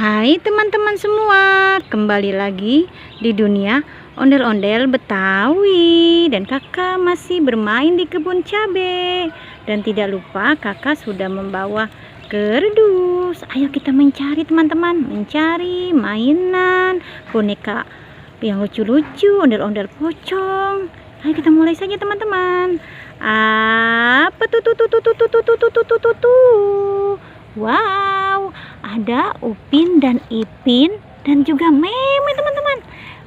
Hai teman-teman semua, kembali lagi di dunia ondel-ondel Betawi. Dan kakak masih bermain di kebun cabai. Dan tidak lupa kakak sudah membawa kerdus. Ayo kita mencari teman-teman, mencari mainan boneka yang lucu-lucu, ondel-ondel pocong. Ayo kita mulai saja teman-teman. Apa tuh? Wow, ada Upin dan Ipin dan juga Meme teman-teman.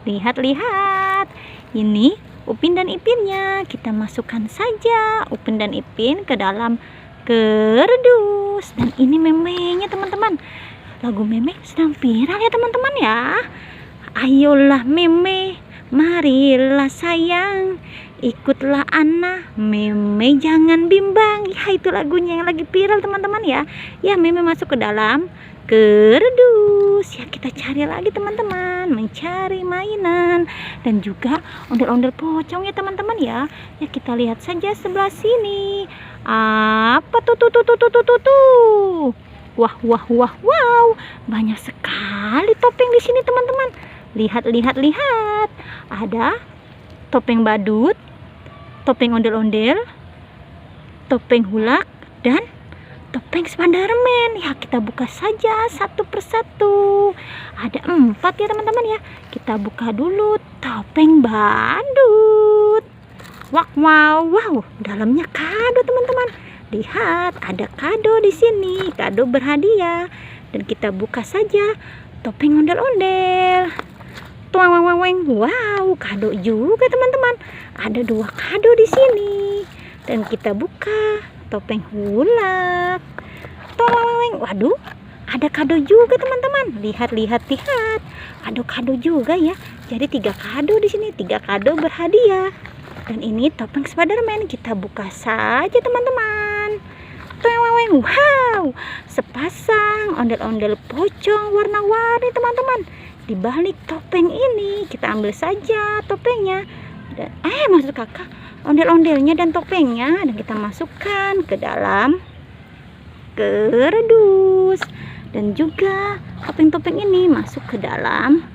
Lihat-lihat, ini Upin dan Ipinnya. Kita masukkan saja Upin dan Ipin ke dalam kerdus. Dan ini memenya teman-teman. Lagu Meme sedang viral ya teman-teman ya. Ayolah Meme, marilah sayang, ikutlah Ana, Meme jangan bimbang. Ya, itu lagunya yang lagi viral teman-teman ya. Ya, Meme masuk ke dalam kerdus. Ya, kita cari lagi teman-teman, mencari mainan dan juga ondel-ondel pocong ya teman-teman ya. Ya, kita lihat saja sebelah sini. Apa tuh? Wow, banyak sekali topeng di sini teman-teman. Lihat. Ada topeng badut, topeng ondel-ondel, topeng hulak, dan topeng Spiderman. Ya, kita buka saja satu persatu. Ada 4 ya teman-teman ya. Kita buka dulu topeng badut. Wow, dalamnya kado teman-teman. Lihat, ada kado di sini, kado berhadiah. Dan kita buka saja topeng ondel-ondel. Wow, kado juga teman-teman. Ada 2 kado di sini. Dan kita buka topeng hulak. Waduh, ada kado juga teman-teman. Lihat. Ada kado juga ya. Jadi 3 kado di sini, 3 kado berhadiah. Dan ini topeng Spiderman. Kita buka saja teman-teman. Wow, sepasang ondel-ondel pocong warna-warni teman-teman. Di balik topeng ini kita ambil saja topengnya. Dan maksud kakak ondel-ondelnya dan topengnya, dan kita masukkan ke dalam kerdus. Dan juga topeng-topeng ini masuk ke dalam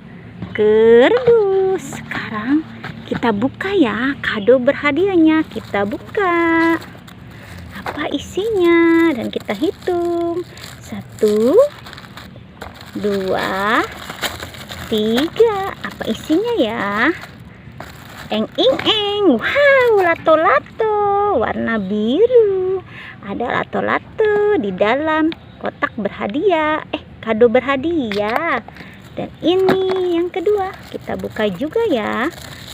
kerdus. Sekarang kita buka ya kado berhadiahnya. Kita buka apa isinya dan kita hitung. 1, 2, 3. Apa isinya ya? Eng. Wow, lato-lato warna biru. Ada lato-lato di dalam kotak berhadiah. Kado berhadiah. Dan ini yang kedua. Kita buka juga ya.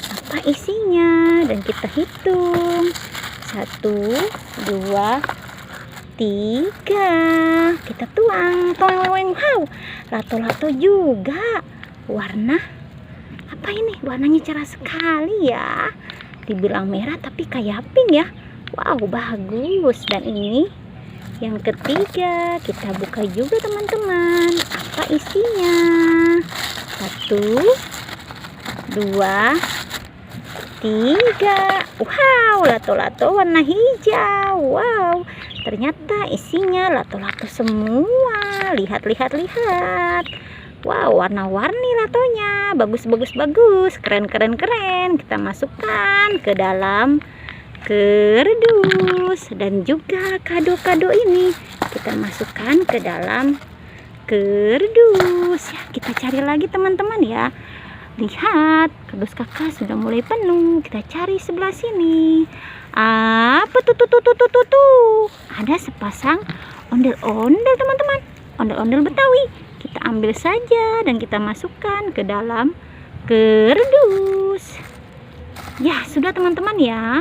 Apa isinya? Dan kita hitung. 1, 2, 3. Kita tuang. Wow, lato-lato juga. Warna apa ini? Warnanya cerah sekali ya. Dibilang merah tapi kayak pink ya. Wow, bagus. Dan ini yang ketiga. Kita buka juga teman-teman. Apa isinya? 1, 2, 3. Wow, lato-lato warna hijau. Wow, ternyata isinya lato-lato semua. Lihat. Wow, warna-warni latonya. Bagus. Keren. Kita masukkan ke dalam kerdus. Dan juga kado-kado ini kita masukkan ke dalam kerdus. Ya, kita cari lagi teman-teman ya. Lihat, kardus kakak sudah mulai penuh. Kita cari sebelah sini. Apa tuh? Ada sepasang ondel-ondel teman-teman. Ondel-ondel Betawi. Kita ambil saja dan kita masukkan ke dalam kerdus. Ya, sudah teman-teman ya.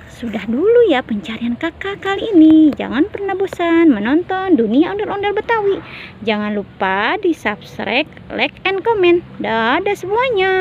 Sudah dulu ya pencarian kakak kali ini. Jangan pernah bosan menonton dunia ondel-ondel Betawi. Jangan lupa di subscribe, like, and comment. Dadah semuanya.